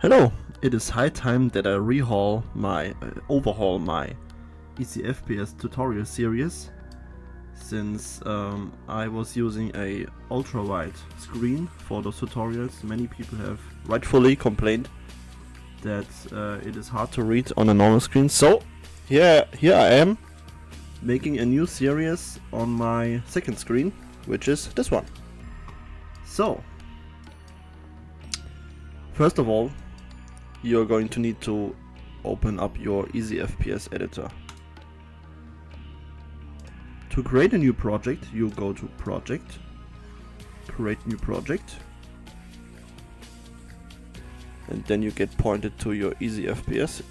Hello, it is high time that I overhaul my Easy FPS tutorial series, since I was using a ultra-wide screen for those tutorials. Many people have rightfully complained that it is hard to read on a normal screen. So here I am making a new series on my second screen, which is this one. So first of all, you're going to need to open up your Easy FPS Editor. To create a new project, you go to Project, Create New Project, and then you get pointed to your Easy FPS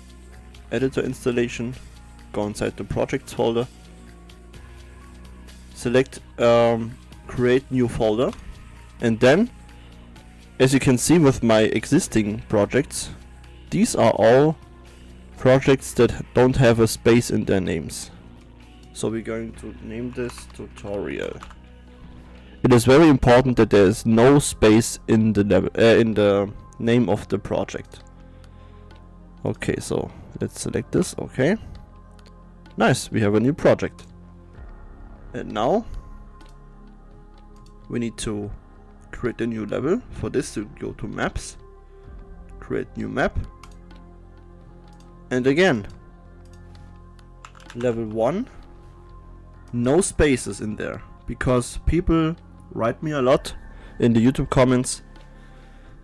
Editor installation. Go inside the Projects folder, select Create New Folder, and then, as you can see with my existing projects, these are all projects that don't have a space in their names. So we're going to name this tutorial. It is very important that there is no space in the name of the project. Okay, so let's select this. Okay, nice, we have a new project. And now we need to create a new level. For this, you go to Maps, create new map, and again, level 1, no spaces in there, because people write me a lot in the YouTube comments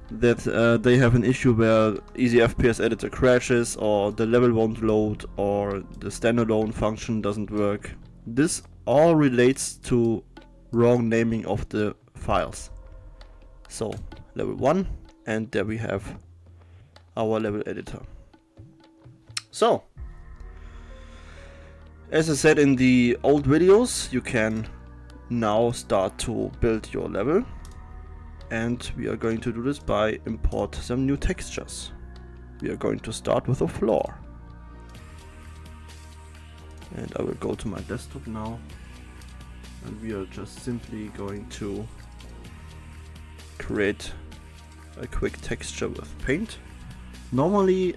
that they have an issue where Easy FPS Editor crashes, or the level won't load, or the standalone function doesn't work. This all relates to wrong naming of the files. So level 1, and there we have our level editor. So, as I said in the old videos, you can now start to build your level, and we are going to do this by import some new textures. We are going to start with a floor, and I will go to my desktop now, and we are just simply going to create a quick texture with paint. Normally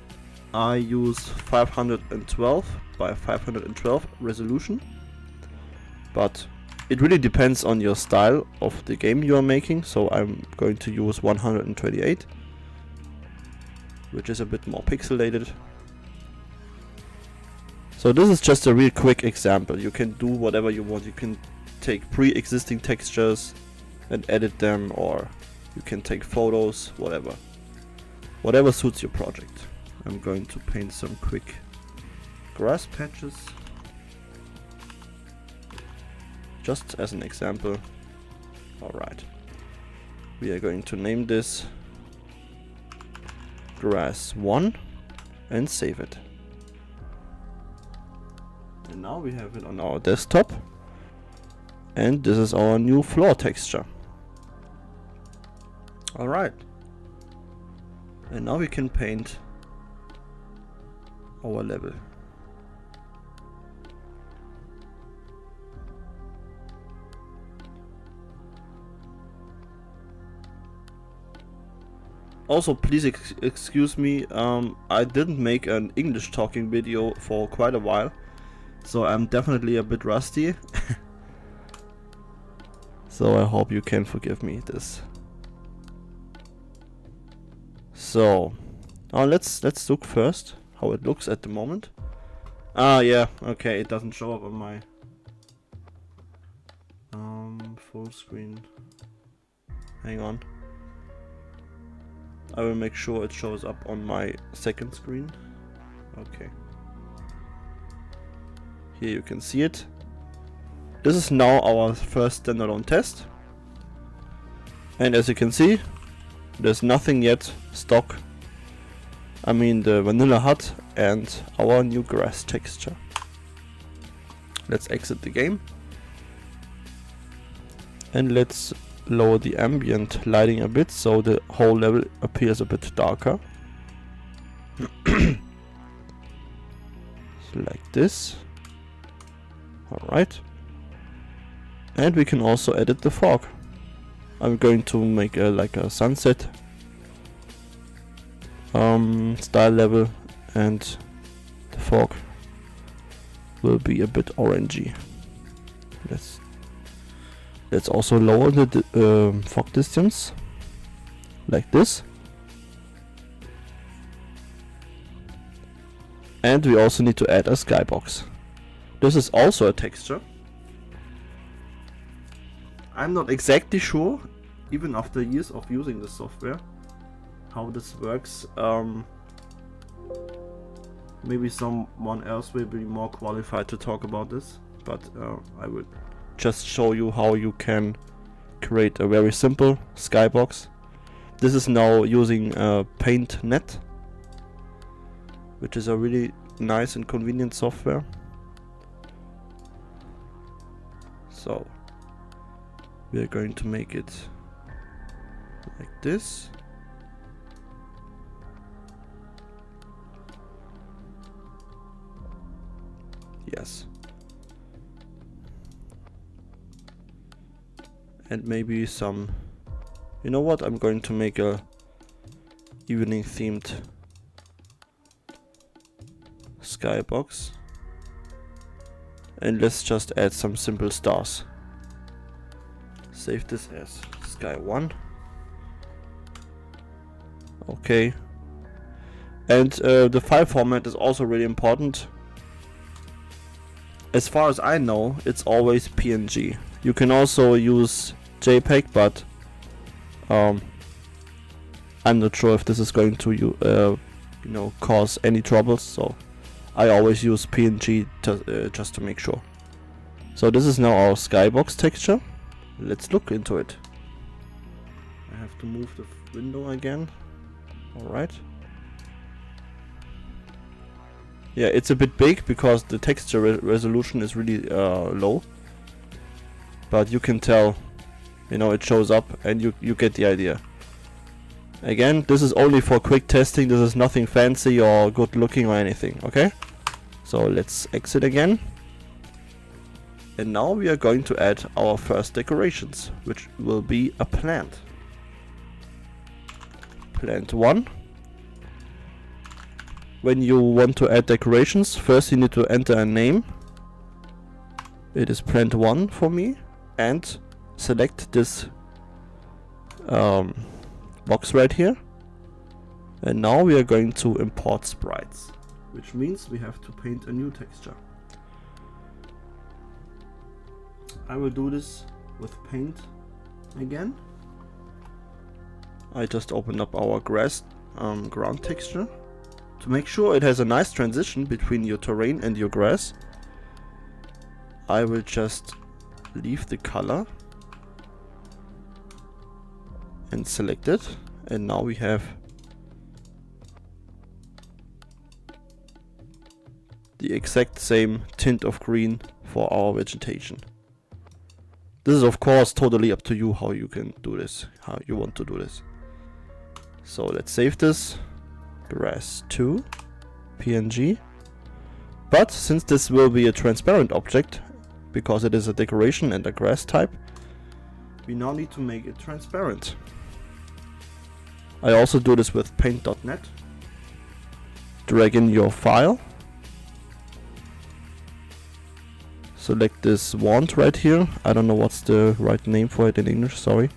I use 512 by 512 resolution, but it really depends on your style of the game you are making, so I'm going to use 128, which is a bit more pixelated. So this is just a real quick example. You can do whatever you want. You can take pre-existing textures and edit them, or you can take photos, whatever suits your project. I'm going to paint some quick grass patches, just as an example. Alright, we are going to name this grass 1 and save it. And now we have it on our desktop, and this is our new floor texture. Alright, and now we can paint our level. Also, please excuse me, I didn't make an English talking video for quite a while, so I'm definitely a bit rusty. So I hope you can forgive me this. So now let's look first how it looks at the moment. Ah, yeah, okay, it doesn't show up on my full screen. Hang on, I will make sure it shows up on my second screen. Okay, here you can see it. This is now our first standalone test, and as you can see, there's nothing yet stock. I mean the vanilla hut and our new grass texture. Let's exit the game, and let's lower the ambient lighting a bit so the whole level appears a bit darker. So like this. Alright, and we can also edit the fog. I'm going to make like a sunset style level, and the fog will be a bit orangey. Let's also lower the fog distance like this. And we also need to add a skybox. This is also a texture. I'm not exactly sure, even after years of using the software, how this works. Maybe someone else will be more qualified to talk about this, but I will just show you how you can create a very simple skybox. This is now using PaintNet, which is a really nice and convenient software. So we are going to make it like this. Yes. And maybe some, you know what, I'm going to make a evening themed skybox, and let's just add some simple stars. Save this as sky 1. Okay. And the file format is also really important. As far as I know, it's always PNG. You can also use JPEG, but I'm not sure if this is going to you know, cause any troubles, so I always use PNG just to make sure. So this is now our skybox texture. Let's look into it. I have to move the window again. Alright. Yeah, it's a bit big because the texture resolution is really low. But you can tell, you know, it shows up and you get the idea. Again, this is only for quick testing. This is nothing fancy or good looking or anything, okay? So let's exit again. And now we are going to add our first decorations, which will be a plant. Plant 1. When you want to add decorations, first you need to enter a name. It is plant 1 for me. And select this box right here. And now we are going to import sprites, which means we have to paint a new texture. I will do this with paint again. I just opened up our grass ground texture to make sure it has a nice transition between your terrain and your grass. I will just leave the color and select it, and now we have the exact same tint of green for our vegetation. This is of course totally up to you how you can do this, how you want to do this. So let's save this, grass 2, PNG. But since this will be a transparent object, because it is a decoration and a grass type, we now need to make it transparent. I also do this with paint.net. Drag in your file. Select this wand right here. I don't know what's the right name for it in English, sorry.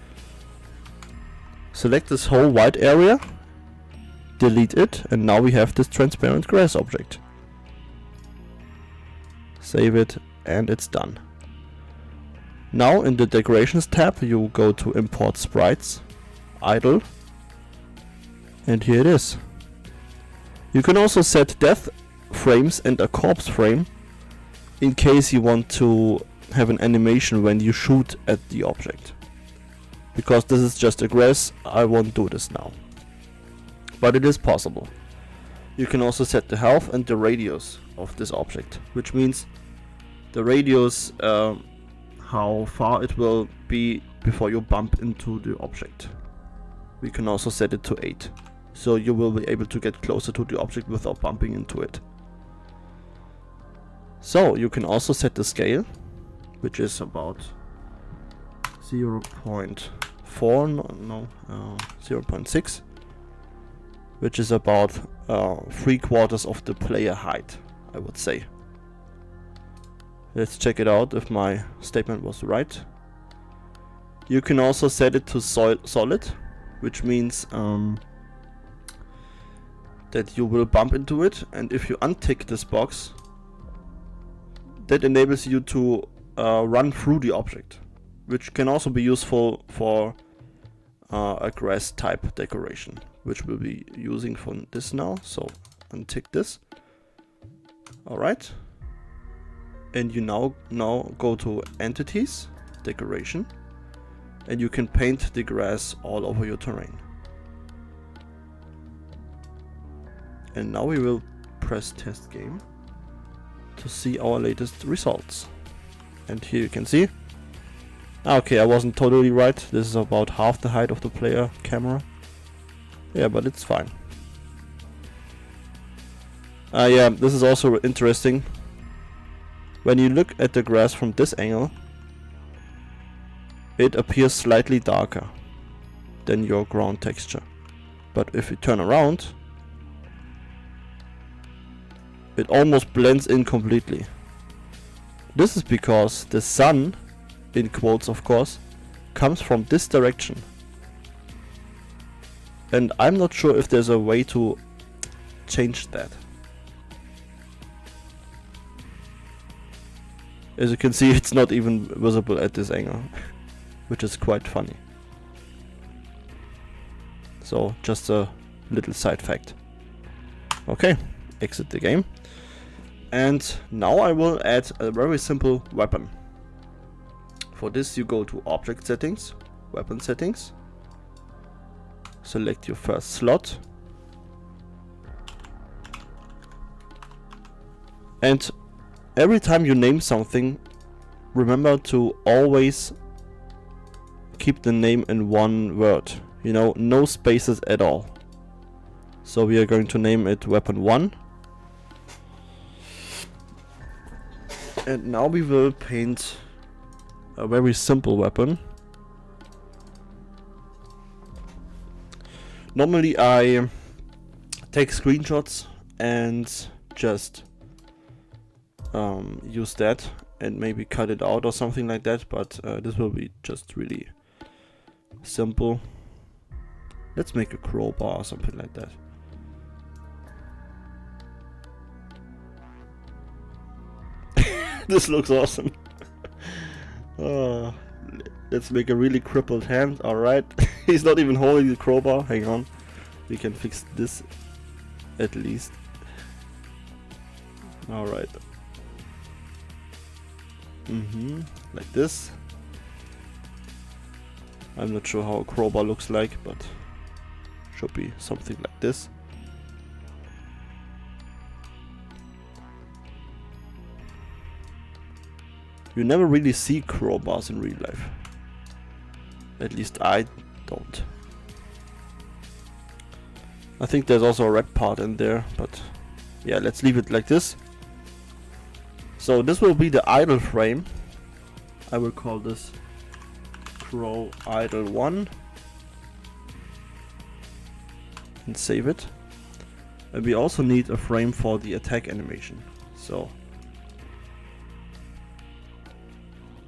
Select this whole white area, delete it, and now we have this transparent grass object. Save it, and it's done. Now in the decorations tab you go to import sprites, idle, and here it is. You can also set death frames and a corpse frame in case you want to have an animation when you shoot at the object. Because this is just a grass, I won't do this now. But it is possible. You can also set the health and the radius of this object, which means the radius, how far it will be before you bump into the object. We can also set it to 8, so you will be able to get closer to the object without bumping into it. So you can also set the scale, which is about 0.4, 0.6, which is about 3/4 of the player height, I would say. Let's check it out if my statement was right. You can also set it to solid, which means that you will bump into it, and if you untick this box, that enables you to run through the object, which can also be useful for a grass type decoration, which we'll be using for this now. So untick this. Alright. And you now go to Entities, Decoration, and you can paint the grass all over your terrain. And now we will press Test Game to see our latest results. And here you can see. Okay, I wasn't totally right. This is about half the height of the player camera. Yeah, but it's fine. Yeah, this is also interesting. When you look at the grass from this angle, it appears slightly darker than your ground texture. But if you turn around, it almost blends in completely. This is because the sun, in quotes of course, comes from this direction. And I'm not sure if there's a way to change that. As you can see, it's not even visible at this angle, which is quite funny. So, just a little side fact. Okay, exit the game. And now I will add a very simple weapon. For this you go to Object Settings, Weapon Settings. Select your first slot. And every time you name something, remember to always keep the name in one word. You know, no spaces at all. So we are going to name it Weapon 1. And now we will paint a very simple weapon. Normally I take screenshots and just use that and maybe cut it out or something like that, but this will be just really simple. Let's make a crowbar or something like that. This looks awesome. Let's make a really crippled hand. Alright. He's not even holding the crowbar. Hang on. We can fix this at least. Alright. Like this. I'm not sure how a crowbar looks like, but should be something like this. You never really see crowbars in real life. At least I don't. I think there's also a red part in there, but yeah, let's leave it like this. So this will be the idle frame. I will call this Crow Idle 1 and save it. And we also need a frame for the attack animation. So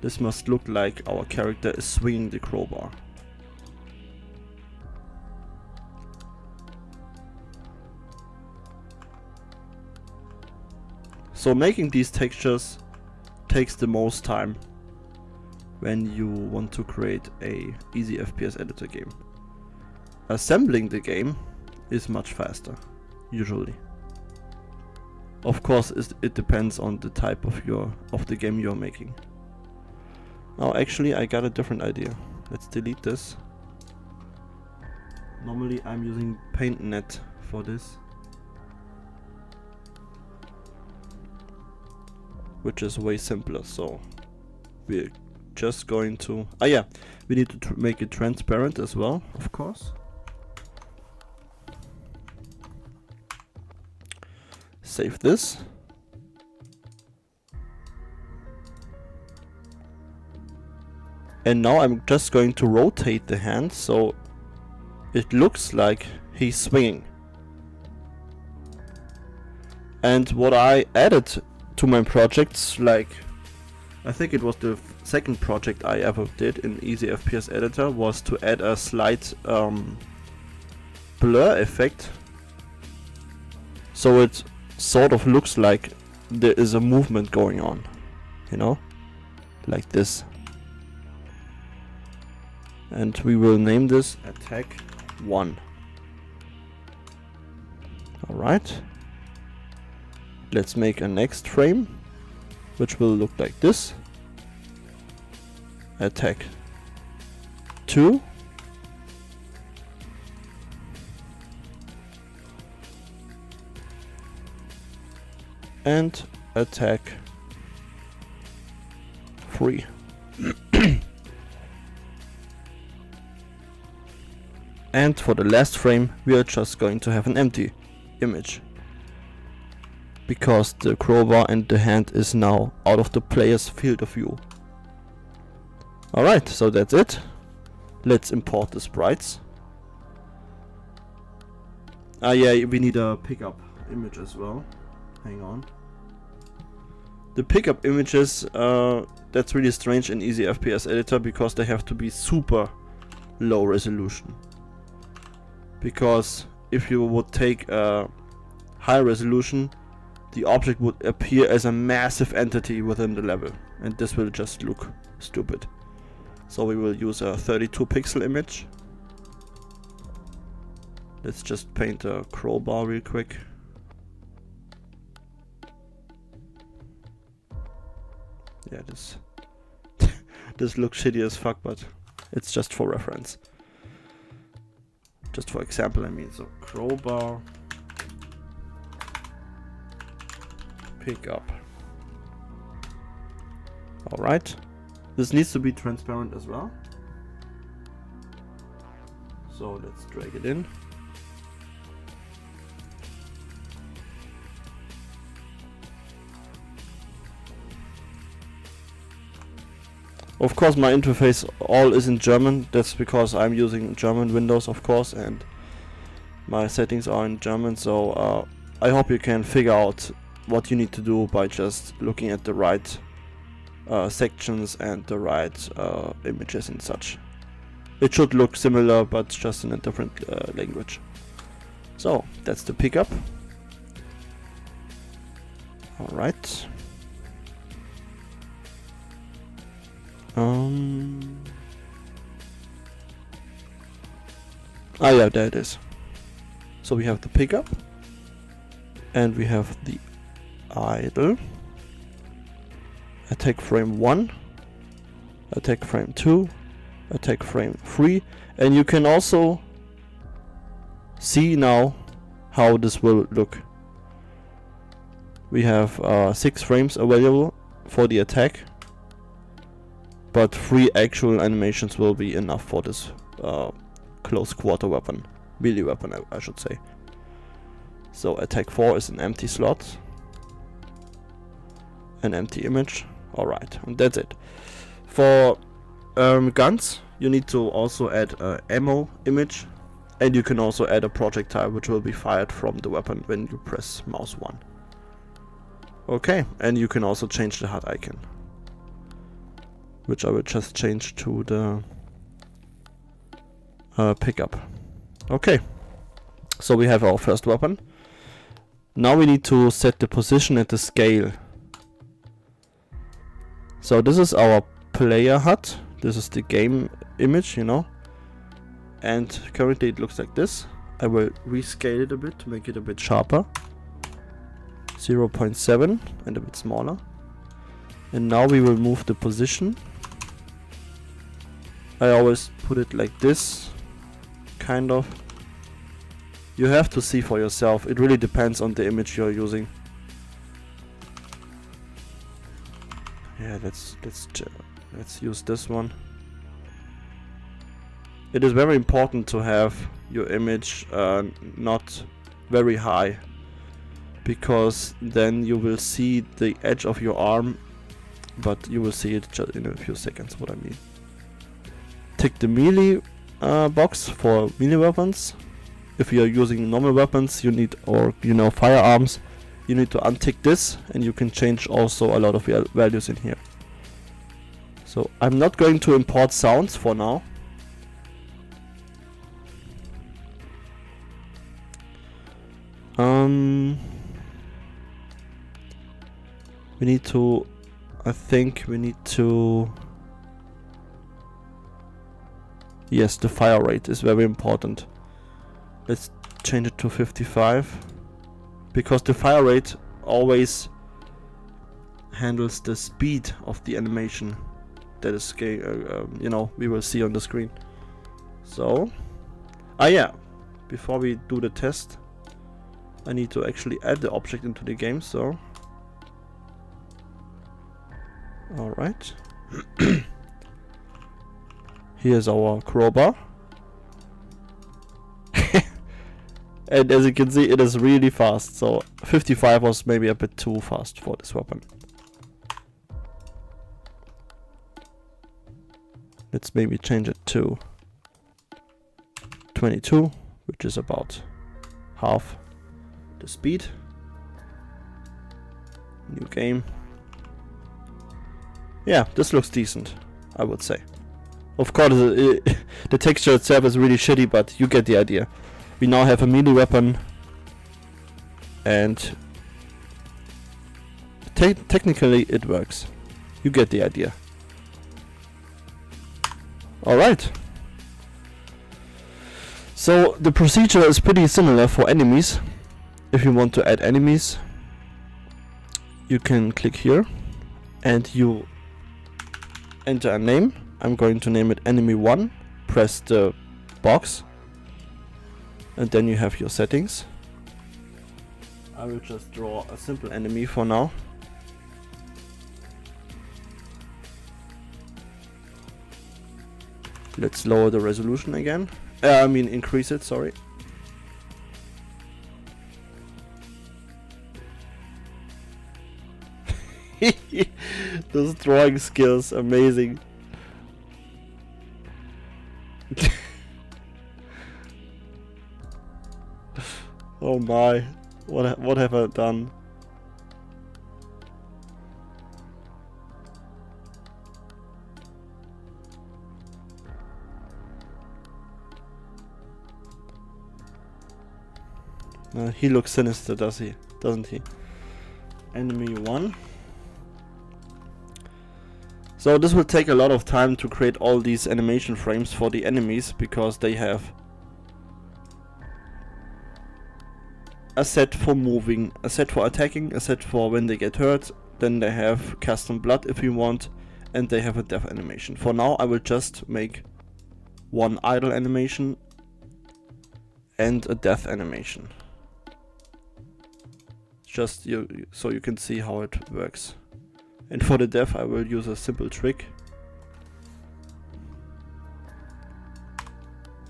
this must look like our character is swinging the crowbar. So making these textures takes the most time when you want to create a easy FPS editor game. Assembling the game is much faster, usually. Of course, it depends on the type of the game you're making. Now actually I got a different idea. Let's delete this. Normally I'm using PaintNet for this, which is way simpler. So we're just going to we need to make it transparent as well, of course. Save this. And now I'm just going to rotate the hand so it looks like he's swinging. And what I added to my projects, like I think it was the second project I ever did in Easy FPS Editor, was to add a slight blur effect, so it sort of looks like there is a movement going on, you know, like this. And we will name this attack 1. Alright, let's make a next frame which will look like this. Attack 2. And attack 3. And for the last frame we are just going to have an empty image, because the crowbar and the hand is now out of the player's field of view. Alright, so that's it. Let's import the sprites. Yeah, we need a pickup image as well. Hang on. The pickup images, that's really strange in Easy FPS Editor, because they have to be super low resolution. Because if you would take a high resolution, the object would appear as a massive entity within the level, and this will just look stupid. So we will use a 32 pixel image. Let's just paint a crowbar real quick. Yeah, this this looks shitty as fuck, but it's just for reference. Just for example, I mean, so crowbar pickup. Alright. This needs to be transparent as well. So let's drag it in. Of course my interface all is in German. That's because I'm using German Windows, of course, and my settings are in German, so I hope you can figure out what you need to do by just looking at the right sections and the right images and such. It should look similar, but just in a different language. So that's the pickup. Alright. Ah yeah, there it is. So we have the pickup, and we have the idle, attack frame 1, attack frame 2, attack frame 3, and you can also see now how this will look. We have 6 frames available for the attack, but 3 actual animations will be enough for this close quarter weapon, melee weapon I should say. So attack 4 is an empty slot, an empty image. Alright, and that's it. For guns you need to also add an ammo image, and you can also add a projectile which will be fired from the weapon when you press mouse 1. Okay, and you can also change the HUD icon, which I will just change to the pickup. Okay, so we have our first weapon. Now we need to set the position and the scale. So this is our player HUD. This is the game image, you know. And currently it looks like this. I will rescale it a bit to make it a bit sharper. 0.7 and a bit smaller. And now we will move the position. I always put it like this, kind of. You have to see for yourself. It really depends on the image you're using. Yeah, let's use this one. It is very important to have your image not very high, because then you will see the edge of your arm, but you will see it just in a few seconds what I mean. Tick the melee box for melee weapons. If you are using normal weapons, you need, or you know, firearms, you need to untick this, and you can change also a lot of values in here. So I'm not going to import sounds for now. We need to, I think we need to, yes, the fire rate is very important. Let's change it to 55, because the fire rate always handles the speed of the animation that is, you know, we will see on the screen. So, yeah, before we do the test, I need to actually add the object into the game, so. Alright. Here's our crowbar. And as you can see, it is really fast, so 55 was maybe a bit too fast for this weapon. Let's maybe change it to 22, which is about half the speed. New game. Yeah, this looks decent, I would say. Of course, the texture itself is really shitty, but you get the idea. We now have a melee weapon, and technically it works. You get the idea. Alright. So the procedure is pretty similar for enemies. If you want to add enemies, you can click here and you enter a name. I'm going to name it enemy 1. Press the box and then you have your settings. I will just draw a simple enemy for now. Let's lower the resolution again. I mean increase it, sorry. Those drawing skills, amazing. Oh my, what have I done? He looks sinister, doesn't he? Enemy 1. So this will take a lot of time to create all these animation frames for the enemies, because they have a set for moving, a set for attacking, a set for when they get hurt, then they have custom blood if you want, and they have a death animation. For now I will just make one idle animation and a death animation. Just so you can see how it works. And for the death I will use a simple trick,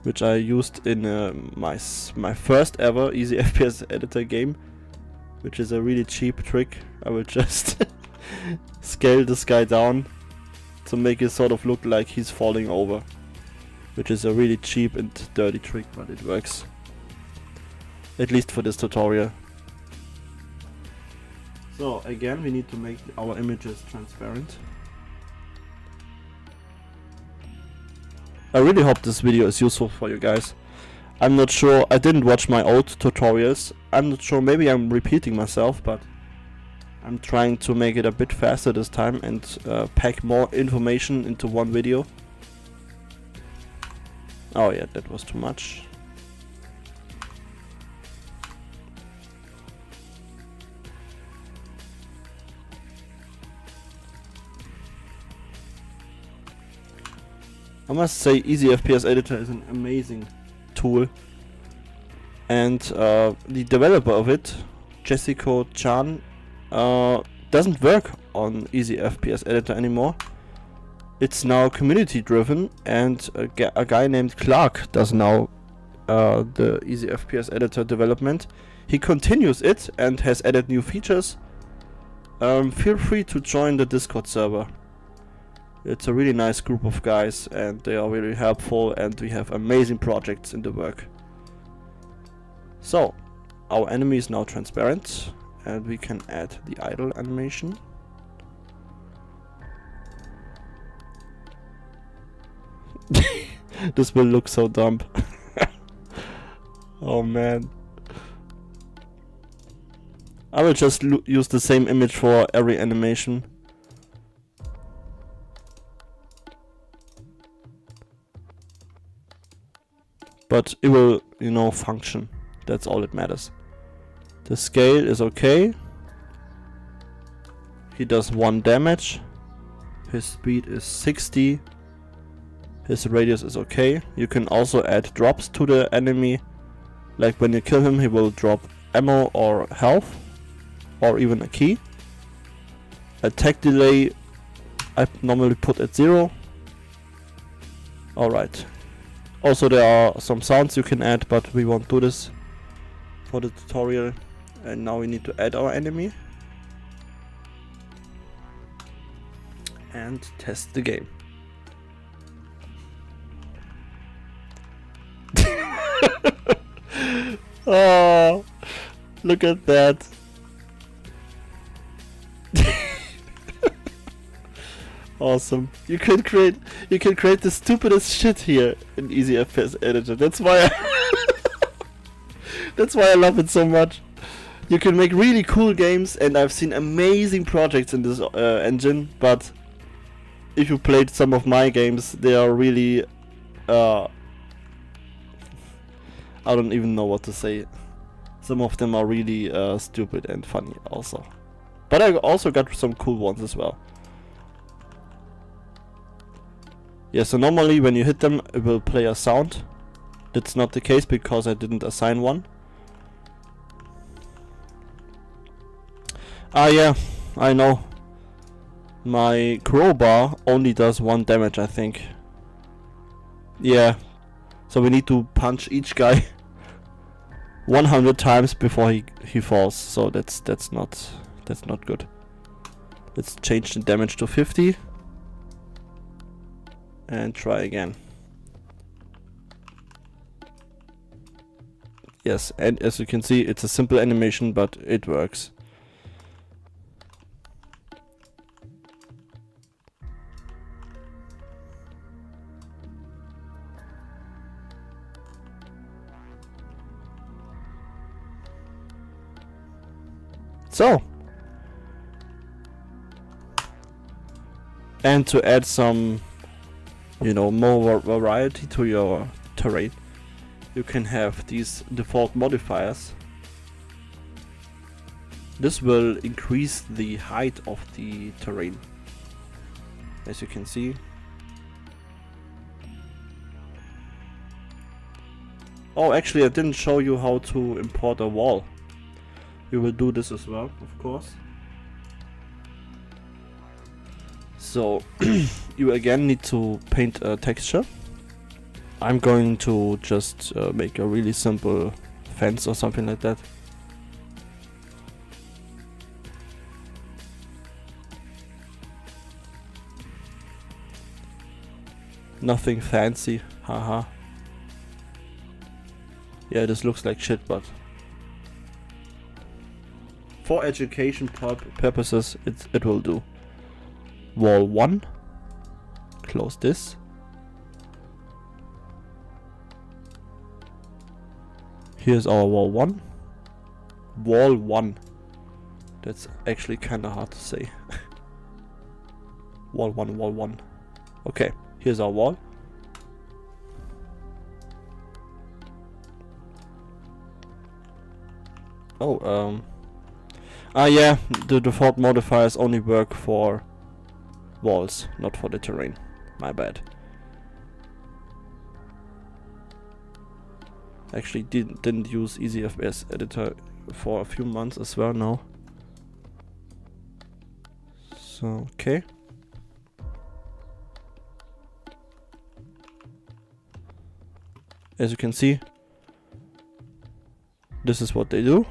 which I used in my first ever easy FPS editor game, which is a really cheap trick. I will just scale this guy down to make it sort of look like he's falling over, which is a really cheap and dirty trick, but it works, at least for this tutorial. So again, we need to make our images transparent. I really hope this video is useful for you guys. I'm not sure, I didn't watch my old tutorials. I'm not sure, maybe I'm repeating myself, but I'm trying to make it a bit faster this time and pack more information into one video. Oh yeah, that was too much. I must say, Easy FPS Editor is an amazing tool, and the developer of it, Jessica Chan, doesn't work on Easy FPS Editor anymore. It's now community driven, and a guy named Clark does now the Easy FPS Editor development. He continues it and has added new features. Feel free to join the Discord server. It's a really nice group of guys and they are really helpful, and we have amazing projects in the work. So, our enemy is now transparent, and we can add the idle animation. This will look so dumb. Oh man. I will just use the same image for every animation. But it will, you know, function. That's all that matters. The scale is okay. He does 1 damage. His speed is 60. His radius is okay. You can also add drops to the enemy. Like when you kill him, he will drop ammo or health. Or even a key. Attack delay I normally put at 0. Alright. Also there are some sounds you can add, but we won't do this for the tutorial. And now we need to add our enemy. And test the game. Oh, look at that. Awesome. You can create the stupidest shit here in Easy FPS Editor. That's why that's why I love it so much. You can make really cool games, and I've seen amazing projects in this engine, but if you played some of my games, they are really I don't even know what to say. Some of them are really stupid and funny also. But I also got some cool ones as well. Yeah, so normally when you hit them, it will play a sound. That's not the case because I didn't assign one. Ah yeah, I know. My crowbar only does 1 damage, I think. Yeah, so we need to punch each guy 100 times before he falls. So that's not good. Let's change the damage to 50 and try again. Yes, and as you can see, it's a simple animation, but it works. So, and to add some, you know, more variety to your terrain, you can have these default modifiers. This will increase the height of the terrain, as you can see. Oh, actually I didn't show you how to import a wall. We will do this as well, of course. So you again need to paint a texture. I'm going to just make a really simple fence or something like that. Nothing fancy, haha. Yeah, this looks like shit, but for education purposes, it will do. Wall 1. Close this. Here's our wall 1. Wall 1. That's actually kinda hard to say. Wall 1, wall 1. Okay, here's our wall. Oh, yeah, the default modifiers only work for walls, not for the terrain. My bad. Actually didn't use Easy FPS Editor for a few months as well now. So, okay. As you can see, this is what they do.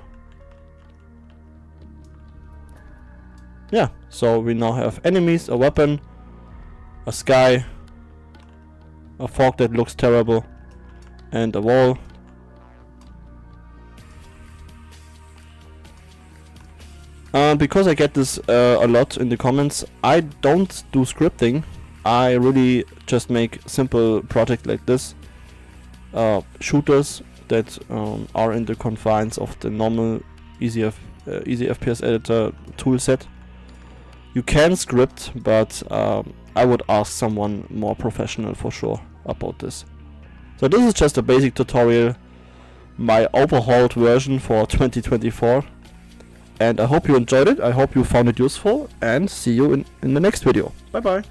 Yeah, so we now have enemies, a weapon, a sky, a fog that looks terrible, and a wall. Because I get this a lot in the comments, I don't do scripting. I really just make simple projects like this. Shooters that are in the confines of the normal easy FPS Editor toolset. You can script, but I would ask someone more professional for sure about this. So this is just a basic tutorial, my overhauled version for 2024. And I hope you enjoyed it, I hope you found it useful, and see you in the next video. Bye bye!